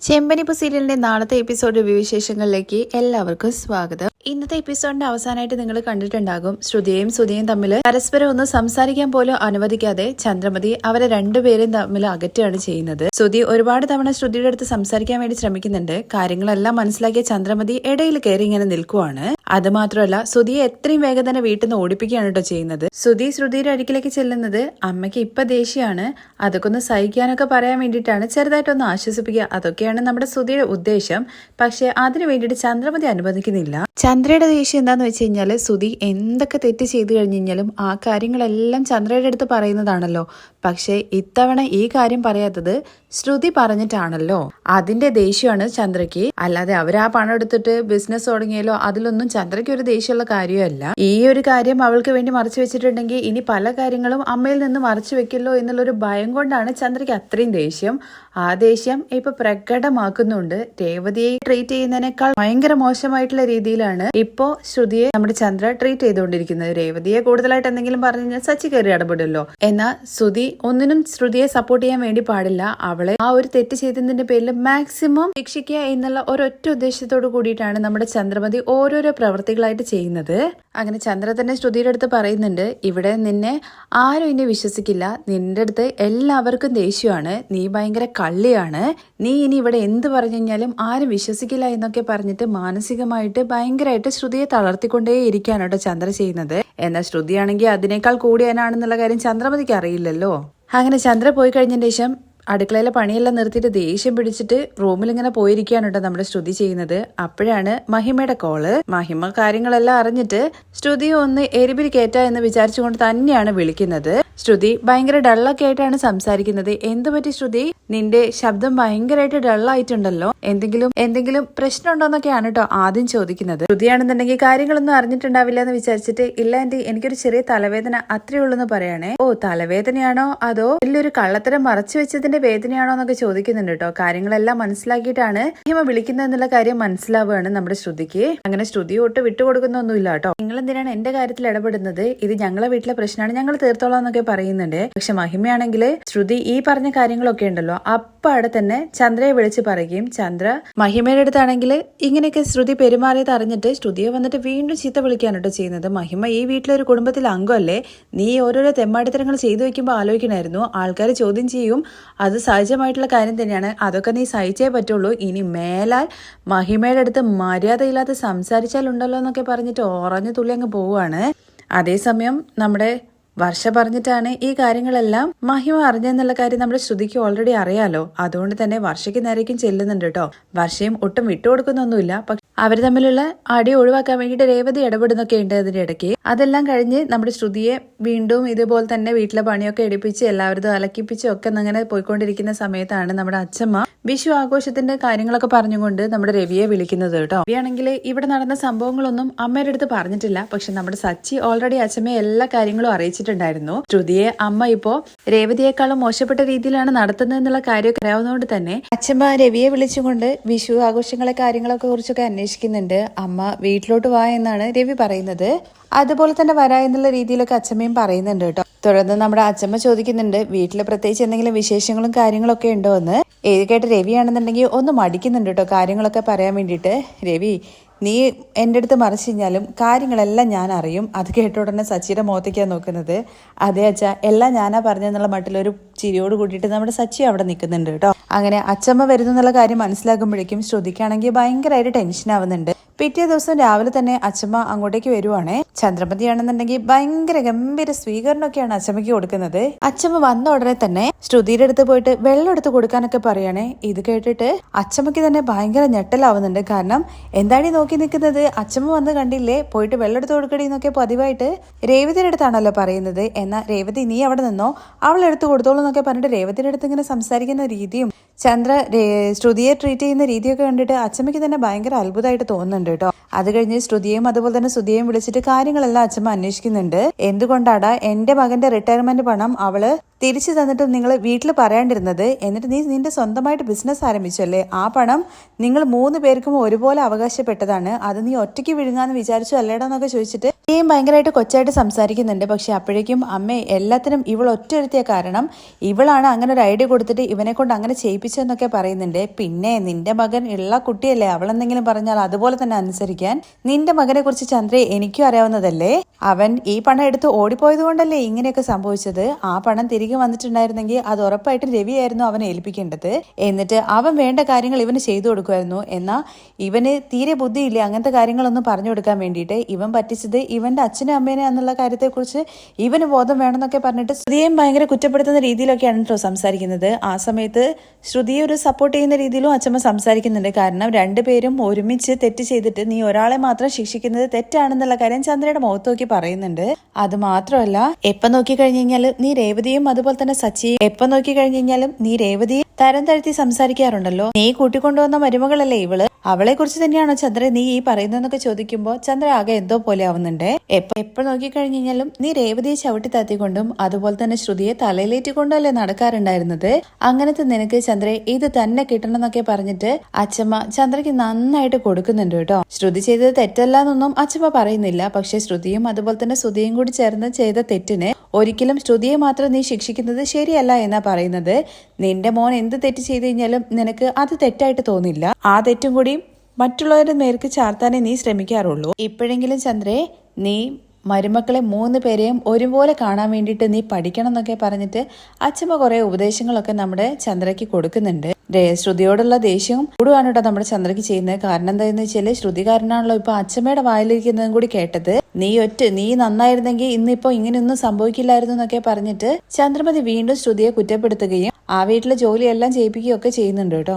ചെമ്പനിപ്പു സീരിയലിന്റെ നാളത്തെ episode review വിശേഷങ്ങളിലേക്ക് എല്ലാവർക്കും സ്വാഗതം. ഇന്നത്തെ എപ്പിസോഡിന്റെ അവസാനമായിട്ട് നിങ്ങൾ കണ്ടിട്ടുണ്ടാകും, ശ്രുതിയും സുധിയും തമ്മിൽ പരസ്പരം ഒന്ന് സംസാരിക്കാൻ പോലും അനുവദിക്കാതെ ചന്ദ്രമതി അവരെ രണ്ടുപേരും തമ്മിൽ അകറ്റുകയാണ് ചെയ്യുന്നത്. ശ്രുതി ഒരുപാട് തവണ ശ്രുതിയുടെ അടുത്ത് സംസാരിക്കാൻ വേണ്ടി ശ്രമിക്കുന്നുണ്ട്. കാര്യങ്ങളെല്ലാം മനസ്സിലാക്കിയ ചന്ദ്രമതി ഇടയിൽ കയറി ഇങ്ങനെ നിൽക്കുവാണ്. അത് മാത്രമല്ല, ശ്രുതിയെ എത്രയും വേഗം തന്നെ വീട്ടിൽ നിന്ന് ഓടിപ്പിക്കുകയാണ് കേട്ടോ ചെയ്യുന്നത്. ശ്രുതിയുടെ അടുക്കിലേക്ക് ചെല്ലുന്നത് അമ്മയ്ക്ക് ഇപ്പൊ ദേഷ്യമാണ്, അതൊക്കെ ഒന്ന് സഹിക്കാനൊക്കെ പറയാൻ വേണ്ടിയിട്ടാണ്, ചെറുതായിട്ടൊന്ന് ആശ്വസിപ്പിക്കുക, അതൊക്കെയാണ് നമ്മുടെ ശ്രുതിയുടെ ഉദ്ദേശം. പക്ഷെ അതിനു വേണ്ടിയിട്ട് ചന്ദ്രമതി അനുവദിക്കുന്നില്ല. ചന്ദ്രയുടെ ദേഷ്യം എന്താന്ന് വെച്ച് കഴിഞ്ഞാല്, ശ്രുതി എന്തൊക്കെ തെറ്റ് ചെയ്തു കഴിഞ്ഞു കഴിഞ്ഞാലും ആ കാര്യങ്ങളെല്ലാം ചന്ദ്രയുടെ അടുത്ത് പറയുന്നതാണല്ലോ. പക്ഷെ ഇത്തവണ ഈ കാര്യം പറയാത്തത് ശ്രുതി പറഞ്ഞിട്ടാണല്ലോ. അതിന്റെ ദേഷ്യമാണ് ചന്ദ്രയ്ക്ക്. അല്ലാതെ അവരാ പണം എടുത്തിട്ട് ബിസിനസ് തുടങ്ങിയാലോ അതിലൊന്നും ചന്ദ്രയ്ക്ക് ഒരു ദേഷ്യമുള്ള കാര്യമല്ല. ഈ ഒരു കാര്യം അവൾക്ക് വേണ്ടി മറച്ചു വെച്ചിട്ടുണ്ടെങ്കിൽ ഇനി പല കാര്യങ്ങളും അമ്മയിൽ നിന്ന് മറച്ചു വെക്കല്ലോ എന്നുള്ളൊരു ഭയം കൊണ്ടാണ് ചന്ദ്രയ്ക്ക് അത്രയും ദേഷ്യം. ആ ദേഷ്യം ഇപ്പൊ പ്രകടമാക്കുന്നുണ്ട്. രേവതിയെ ട്രീറ്റ് ചെയ്യുന്നതിനേക്കാൾ ഭയങ്കര മോശമായിട്ടുള്ള രീതിയിലാണ് ഇപ്പോ ശ്രുതിയെ നമ്മുടെ ചന്ദ്ര ട്രീറ്റ് ചെയ്തുകൊണ്ടിരിക്കുന്നത്. രേവതിയെ കൂടുതലായിട്ട് എന്തെങ്കിലും പറഞ്ഞു കഴിഞ്ഞാൽ സച്ചി കയറി ഇടപെടുമല്ലോ. എന്നാൽ ശ്രുതി ഒന്നിനും ശ്രുതിയെ സപ്പോർട്ട് ചെയ്യാൻ വേണ്ടി പാടില്ല. അവളെ ആ ഒരു തെറ്റ് ചെയ്തതിന്റെ പേരിൽ മാക്സിമം ശിക്ഷിക്കുക എന്നുള്ള ഒരൊറ്റ ഉദ്ദേശത്തോടു കൂടിയിട്ടാണ് നമ്മുടെ ചന്ദ്രമതി ഓരോരോ പ്രവർത്തികളായിട്ട് ചെയ്യുന്നത്. അങ്ങനെ ചന്ദ്ര തന്നെ ശ്രുതിയുടെ അടുത്ത് പറയുന്നുണ്ട്, ഇവിടെ നിന്നെ ആരും ഇനി വിശ്വസിക്കില്ല, നിന്റെ അടുത്ത് എല്ലാവർക്കും ദേഷ്യമാണ്, നീ ഭയങ്കര കള്ളിയാണ്, നീ ഇനി ഇവിടെ എന്ത് പറഞ്ഞു കഴിഞ്ഞാലും ആരും വിശ്വസിക്കില്ല എന്നൊക്കെ പറഞ്ഞിട്ട് മാനസികമായിട്ട് ഭയങ്കരമായിട്ട് ശ്രുതിയെ തളർത്തിക്കൊണ്ടേ ഇരിക്കുകയാണ് കേട്ടോ ചന്ദ്ര ചെയ്യുന്നത്. എന്നാൽ ശ്രുതിയാണെങ്കിൽ അതിനേക്കാൾ കൂടിയാനാണെന്നുള്ള കാര്യം ചന്ദ്രമതിക്ക് അറിയില്ലല്ലോ. അങ്ങനെ ചന്ദ്ര പോയി കഴിഞ്ഞതിന് ശേഷം അടുക്കളയിലെ പണിയെല്ലാം നിർത്തിയിട്ട് ദേഷ്യം പിടിച്ചിട്ട് റൂമിൽ ഇങ്ങനെ പോയിരിക്കുകയാണ് കേട്ടോ നമ്മുടെ ശ്രുതി ചെയ്യുന്നത്. അപ്പോഴാണ് മഹിമയുടെ കോള്. മഹിമ കാര്യങ്ങളെല്ലാം അറിഞ്ഞിട്ട് ശ്രുതി ഒന്ന് എരിപിരി കയറ്റ എന്ന് വിചാരിച്ചുകൊണ്ട് തന്നെയാണ് വിളിക്കുന്നത്. ശ്രുതി ഭയങ്കര ഡള്ളൊക്കെ ആയിട്ടാണ് സംസാരിക്കുന്നത്. എന്ത് പറ്റി ശ്രുതി, നിന്റെ ശബ്ദം ഭയങ്കരമായിട്ട് ഡള്ളായിട്ടുണ്ടല്ലോ, എന്തെങ്കിലും പ്രശ്നമുണ്ടോന്നൊക്കെയാണ് കേട്ടോ ആദ്യം ചോദിക്കുന്നത്. ശ്രുതിയാണെന്നുണ്ടെങ്കിൽ കാര്യങ്ങളൊന്നും അറിഞ്ഞിട്ടുണ്ടാവില്ല എന്ന് വിചാരിച്ചിട്ട്, ഇല്ല ആന്റി, എനിക്കൊരു ചെറിയ തലവേദന അത്രേ ഉള്ളൂ എന്ന് പറയണേ. ഓ, തലവേദനയാണോ അതോ വലിയൊരു കള്ളത്തരം മറച്ചു വെച്ചതിന്റെ വേദനയാണോ എന്നൊക്കെ ചോദിക്കുന്നുണ്ട് കേട്ടോ. കാര്യങ്ങളെല്ലാം മനസ്സിലാക്കിയിട്ടാണ് മഹിമ വിളിക്കുന്നത് എന്നുള്ള കാര്യം മനസ്സിലാവുകയാണ് നമ്മുടെ ശ്രുതിക്ക്. അങ്ങനെ ശ്രുതി ഒട്ട് വിട്ടുകൊടുക്കുന്നൊന്നുമില്ല കേട്ടോ. നിങ്ങൾ എന്തിനാണ് എന്റെ കാര്യത്തിൽ ഇടപെടുന്നത്, ഇത് ഞങ്ങളെ വീട്ടിലെ പ്രശ്നമാണ്, ഞങ്ങൾ തീർത്തോളാം എന്നൊക്കെ പറയുന്നുണ്ട്. പക്ഷെ മഹിമയാണെങ്കിൽ ശ്രുതി ഈ പറഞ്ഞ കാര്യങ്ങളൊക്കെ ഉണ്ടല്ലോ അപ്പാടെ തന്നെ ചന്ദ്രയെ വിളിച്ച് പറയുകയും, ചന്ദ്ര മഹിമയുടെ അടുത്താണെങ്കിൽ ഇങ്ങനെയൊക്കെ ശ്രുതി പെരുമാറിയത് അറിഞ്ഞിട്ട് ശ്രുതിയെ വന്നിട്ട് വീണ്ടും ചീത്ത വിളിക്കാണ് കേട്ടോ ചെയ്യുന്നത്. മഹിമ ഈ വീട്ടിലൊരു കുടുംബത്തിലെ അംഗമല്ലേ, നീ ഓരോരോ തെമ്മാടിത്തരങ്ങൾ ചെയ്തു വെക്കുമ്പോൾ ആലോചിക്കണമായിരുന്നു, ആൾക്കാർ ചോദ്യം ചെയ്യും, അത് സഹജമായിട്ടുള്ള കാര്യം തന്നെയാണ്, അതൊക്കെ നീ സഹിച്ചേ പറ്റുള്ളൂ, ഇനി മേലാൽ മഹിമയുടെ അടുത്ത് മര്യാദയില്ലാതെ സംസാരിച്ചാലുണ്ടല്ലോ എന്നൊക്കെ പറഞ്ഞിട്ട് ഓറഞ്ഞു തുള്ളി അങ്ങ് പോവുകയാണ്. അതേസമയം നമ്മുടെ വർഷ പറഞ്ഞിട്ടാണ് ഈ കാര്യങ്ങളെല്ലാം മഹിമ അറിഞ്ഞെന്നുള്ള കാര്യം നമ്മുടെ ശ്രുതിക്ക് ഓൾറെഡി അറിയാലോ. അതുകൊണ്ട് തന്നെ വർഷയ്ക്ക് നേരേക്കും ചെല്ലുന്നുണ്ട് കേട്ടോ. വർഷയും ഒട്ടും വിട്ടുകൊടുക്കുന്നൊന്നുമില്ല. പക്ഷെ അവർ തമ്മിലുള്ള അടി ഒഴിവാക്കാൻ വേണ്ടിയിട്ട് രേവതി ഇടപെടുന്നൊക്കെ ഉണ്ട് അതിന്റെ ഇടയ്ക്ക്. അതെല്ലാം കഴിഞ്ഞ് നമ്മുടെ ശ്രുതിയെ വീണ്ടും ഇതുപോലെ തന്നെ വീട്ടിലെ പണിയൊക്കെ എടുപ്പിച്ച് എല്ലാവരും അലക്കിപ്പിച്ച് ഒക്കെ അങ്ങനെ പോയിക്കൊണ്ടിരിക്കുന്ന സമയത്താണ് നമ്മുടെ അച്ഛമ്മ വിഷു ആഘോഷത്തിന്റെ കാര്യങ്ങളൊക്കെ പറഞ്ഞുകൊണ്ട് നമ്മുടെ രവിയെ വിളിക്കുന്നത് കേട്ടോ. രവിയാണെങ്കിൽ ഇവിടെ നടന്ന സംഭവങ്ങളൊന്നും അമ്മയുടെ അടുത്ത് പറഞ്ഞിട്ടില്ല. പക്ഷെ നമ്മുടെ സച്ചി ഓൾറെഡി അച്ഛമ്മയെ എല്ലാ കാര്യങ്ങളും അറിയിച്ചിട്ടുണ്ടായിരുന്നു. ശ്രുതിയെ അമ്മ ഇപ്പോ രേവതിയേക്കാളും മോശപ്പെട്ട രീതിയിലാണ് നടത്തുന്നത് എന്നുള്ള കാര്യമൊക്കെ അറിയാവുന്നതുകൊണ്ട് തന്നെ അച്ഛമ്മ രവിയെ വിളിച്ചുകൊണ്ട് വിഷു ആഘോഷങ്ങളെ കാര്യങ്ങളൊക്കെ കുറിച്ചൊക്കെ അന്വേഷിക്കുന്നുണ്ട്. അമ്മ വീട്ടിലോട്ട് വാ എന്നാണ് രവി പറയുന്നത്. അതുപോലെ തന്നെ വരാ എന്നുള്ള രീതിയിലൊക്കെ അച്ഛമ്മയും പറയുന്നുണ്ട് കേട്ടോ. തുടർന്ന് നമ്മുടെ അച്ഛമ്മ ചോദിക്കുന്നുണ്ട്, വീട്ടില് പ്രത്യേകിച്ച് എന്തെങ്കിലും വിശേഷങ്ങളും കാര്യങ്ങളൊക്കെ ഉണ്ടോ എന്ന്. ഏത് കേട്ട് രവിയാണെന്നുണ്ടെങ്കിൽ ഒന്ന് മടിക്കുന്നുണ്ട് കേട്ടോ കാര്യങ്ങളൊക്കെ പറയാൻ വേണ്ടിയിട്ട്. രവി, നീ എൻ്റെ അടുത്ത് മറിച്ച് കഴിഞ്ഞാലും കാര്യങ്ങളെല്ലാം ഞാൻ അറിയും. അത് കേട്ട ഉടനെ സച്ചിയുടെ മുഖത്തേക്കാണ് നോക്കുന്നത്. അതെ അച്ഛാ, എല്ലാം ഞാനാ പറഞ്ഞെന്നുള്ള മട്ടിലൊരു ചിരിയോട് കൂട്ടിയിട്ട് നമ്മുടെ സച്ചി അവിടെ നിൽക്കുന്നുണ്ട് കേട്ടോ. അങ്ങനെ അച്ഛമ്മ വരുന്നു എന്നുള്ള കാര്യം മനസ്സിലാക്കുമ്പോഴേക്കും ശ്രുതിക്കാണെങ്കിൽ ഭയങ്കരമായിട്ട് ടെൻഷൻ ആവുന്നുണ്ട്. പിറ്റേ ദിവസം രാവിലെ തന്നെ അച്ഛമ്മ അങ്ങോട്ടേക്ക് വരുവാണേ. ചന്ദ്രമതിയാണെന്നുണ്ടെങ്കിൽ ഭയങ്കര ഗംഭീര സ്വീകരണമൊക്കെയാണ് അച്ഛമ്മയ്ക്ക് കൊടുക്കുന്നത്. അച്ഛമ്മ വന്ന ഉടനെ തന്നെ ശ്രുതിയുടെ അടുത്ത് പോയിട്ട് വെള്ളം എടുത്ത് കൊടുക്കാനൊക്കെ പറയണേ. ഇത് കേട്ടിട്ട് അച്ഛമ്മയ്ക്ക് തന്നെ ഭയങ്കര ഞെട്ടലാവുന്നുണ്ട്. കാരണം എന്താണീ നോക്കി നിൽക്കുന്നത്, അച്ഛമ്മ വന്ന് കണ്ടില്ലേ, പോയിട്ട് വെള്ളം എടുത്ത് കൊടുക്കടി എന്നൊക്കെ പതിവായിട്ട് രേവതിയുടെ അടുത്താണല്ലോ പറയുന്നത്. എന്നാൽ രേവതി നീ അവിടെ നിന്നോ, അവൾ എടുത്ത് കൊടുത്തോളൂ എന്നൊക്കെ പറഞ്ഞിട്ട് രേവതിയുടെ അടുത്ത് ഇങ്ങനെ സംസാരിക്കുന്ന രീതിയും ചന്ദ്ര ശ്രുതിയെ ട്രീറ്റ് ചെയ്യുന്ന രീതിയൊക്കെ കണ്ടിട്ട് അച്ഛമ്മയ്ക്ക് തന്നെ ഭയങ്കര അത്ഭുതമായിട്ട് തോന്നുന്നുണ്ട് കേട്ടോ. അത് കഴിഞ്ഞ് ശ്രുതിയെയും അതുപോലെ തന്നെ സുധിയെയും വിളിച്ചിട്ട് കാര്യങ്ങളെല്ലാം അച്ഛമ്മ അന്വേഷിക്കുന്നുണ്ട്. എന്തുകൊണ്ടാടാ എന്റെ മകന്റെ റിട്ടയർമെന്റ് പണം അവള് തിരിച്ചു തന്നിട്ട് നിങ്ങൾ വീട്ടിൽ പറയാണ്ടിരുന്നത്, എന്നിട്ട് നീ നിന്റെ സ്വന്തമായിട്ട് ബിസിനസ് ആരംഭിച്ചല്ലേ, ആ പണം നിങ്ങൾ 3 പേർക്കും ഒരുപോലെ അവകാശപ്പെട്ടതാണ്, അത് നീ ഒറ്റയ്ക്ക് വിഴുങ്ങാന്ന് വിചാരിച്ചു അല്ലേടാന്നൊക്കെ ചോദിച്ചിട്ട് ഭയങ്കരമായിട്ട് കൊച്ചായിട്ട് സംസാരിക്കുന്നുണ്ട്. പക്ഷെ അപ്പോഴേക്കും അമ്മേ എല്ലാത്തിനും ഇവൾ ഒറ്റൊരുത്തിയ കാരണം, ഇവളാണ് അങ്ങനെ ഒരു ഐഡിയ കൊടുത്തിട്ട് ഇവനെ കൊണ്ട് അങ്ങനെ ചെയ്യിപ്പിച്ചെന്നൊക്കെ പറയുന്നുണ്ട്. പിന്നെ നിന്റെ മകൻ ഉള്ള കുട്ടിയല്ലേ, അവളെന്തെങ്കിലും പറഞ്ഞാൽ അതുപോലെ തന്നെ അനുസരിക്കാൻ. നിന്റെ മകനെ കുറിച്ച് ചന്ദ്രയെ എനിക്കും അറിയാവുന്നതല്ലേ. അവൻ ഈ പണം എടുത്ത് ഓടിപ്പോയത് കൊണ്ടല്ലേ ഇങ്ങനെയൊക്കെ സംഭവിച്ചത്. ആ പണം തിരികെ വന്നിട്ടുണ്ടായിരുന്നെങ്കിൽ അത് ഉറപ്പായിട്ടും രവിയായിരുന്നു അവനെ ഏൽപ്പിക്കേണ്ടത്. എന്നിട്ട് അവൻ വേണ്ട കാര്യങ്ങൾ ഇവന് ചെയ്തു കൊടുക്കുമായിരുന്നു. എന്നാൽ ഇവന് തീരെ ബുദ്ധിയില്ല അങ്ങനത്തെ കാര്യങ്ങളൊന്നും പറഞ്ഞു കൊടുക്കാൻ വേണ്ടിയിട്ട്. ഇവൻ പറ്റിച്ചത് ഇവന്റെ അച്ഛനും അമ്മേനെ എന്നുള്ള കാര്യത്തെക്കുറിച്ച് ഇവന് ബോധം വേണമെന്നൊക്കെ പറഞ്ഞിട്ട് ശ്രുതിയെയും ഭയങ്കര കുറ്റപ്പെടുത്തുന്ന രീതിയിലൊക്കെയാണ് കേട്ടോ സംസാരിക്കുന്നത്. ആ സമയത്ത് ശ്രുതിയെ ഒരു സപ്പോർട്ട് ചെയ്യുന്ന രീതിയിലും അച്ഛമ്മ സംസാരിക്കുന്നുണ്ട്. കാരണം രണ്ടുപേരും ഒരുമിച്ച് തെറ്റ് ചെയ്തിട്ട് നീ ഒരാളെ മാത്രം ശിക്ഷിക്കുന്നത് തെറ്റാണെന്നുള്ള കാര്യം ചന്ദ്രയുടെ മുഖത്ത് നോക്കി പറയുന്നുണ്ട്. അത് മാത്രമല്ല, എപ്പം നോക്കി കഴിഞ്ഞു കഴിഞ്ഞാൽ നീ രേവതിയും അതുപോലെ തന്നെ സച്ചിയും എപ്പം നോക്കി കഴിഞ്ഞു കഴിഞ്ഞാലും നീ രേവതിയെ തരം താഴ്ത്തി സംസാരിക്കാറുണ്ടല്ലോ. നീ കൂട്ടിക്കൊണ്ടുവന്ന മരുമകളല്ലേ ഇവള്, അവളെ കുറിച്ച് തന്നെയാണോ ചന്ദ്ര നീ ഈ പറയുന്നതെന്നൊക്കെ ചോദിക്കുമ്പോൾ ചന്ദ്ര ആകെ എന്തോ പോലെ ആവുന്നുണ്ട്. എപ്പോൾ നോക്കിക്കഴിഞ്ഞു കഴിഞ്ഞാലും നീ രേവതിയെ ചവിട്ടി താത്തിക്കൊണ്ടും അതുപോലെ തന്നെ ശ്രുതിയെ തലയിലേറ്റിക്കൊണ്ടും അല്ലേ നടക്കാറുണ്ടായിരുന്നത്. അങ്ങനത്തെ നിനക്ക് ചന്ദ്ര ഇത് തന്നെ കിട്ടണം എന്നൊക്കെ പറഞ്ഞിട്ട് അച്ഛമ്മ ചന്ദ്രയ്ക്ക് നന്നായിട്ട് കൊടുക്കുന്നുണ്ട് കേട്ടോ. ശ്രുതി ചെയ്തത് തെറ്റല്ല എന്നൊന്നും അച്ഛമ്മ പറയുന്നില്ല. പക്ഷെ ശ്രുതിയും അതുപോലെ തന്നെ ശ്രുതിയും കൂടി ചേർന്ന് ചെയ്ത തെറ്റിന് ഒരിക്കലും ശ്രുതിയെ മാത്രം നീ ശിക്ഷിക്കുന്നത് ശരിയല്ല എന്നാ പറയുന്നത്. നിന്റെ മോൻ എന്ത് തെറ്റ് ചെയ്ത് കഴിഞ്ഞാലും നിനക്ക് അത് തെറ്റായിട്ട് തോന്നില്ല. ആ തെറ്റും കൂടി മറ്റുള്ളവരുടെ നേർക്ക് ചാർത്താനേ നീ ശ്രമിക്കാറുള്ളൂ. ഇപ്പോഴെങ്കിലും ചന്ദ്രേ നീ മരുമക്കളെ 3 പേരെയും ഒരുപോലെ കാണാൻ വേണ്ടിയിട്ട് നീ പഠിക്കണം എന്നൊക്കെ പറഞ്ഞിട്ട് അച്ഛമ്മ കുറെ ഉപദേശങ്ങളൊക്കെ നമ്മുടെ ചന്ദ്രയ്ക്ക് കൊടുക്കുന്നുണ്ട്. ശ്രുതിയോടുള്ള ദേഷ്യവും കൂടുകയാണ് കേട്ടോ നമ്മുടെ ചന്ദ്രയ്ക്ക് ചെയ്യുന്നത്. കാരണം എന്താണെന്ന് വെച്ചാല് ശ്രുതി കാരനാണല്ലോ ഇപ്പൊ അച്ഛമ്മയുടെ വായിലിരിക്കുന്നതും കൂടി കേട്ടത്. നീ നന്നായിരുന്നെങ്കിൽ ഇന്നിപ്പോ ഇങ്ങനെയൊന്നും സംഭവിക്കില്ലായിരുന്നു എന്നൊക്കെ പറഞ്ഞിട്ട് ചന്ദ്രമതി വീണ്ടും ശ്രുതിയെ കുറ്റപ്പെടുത്തുകയും ആ വീട്ടിലെ ജോലിയെല്ലാം ചെയ്യിപ്പിക്കുകയൊക്കെ ചെയ്യുന്നുണ്ട് കേട്ടോ.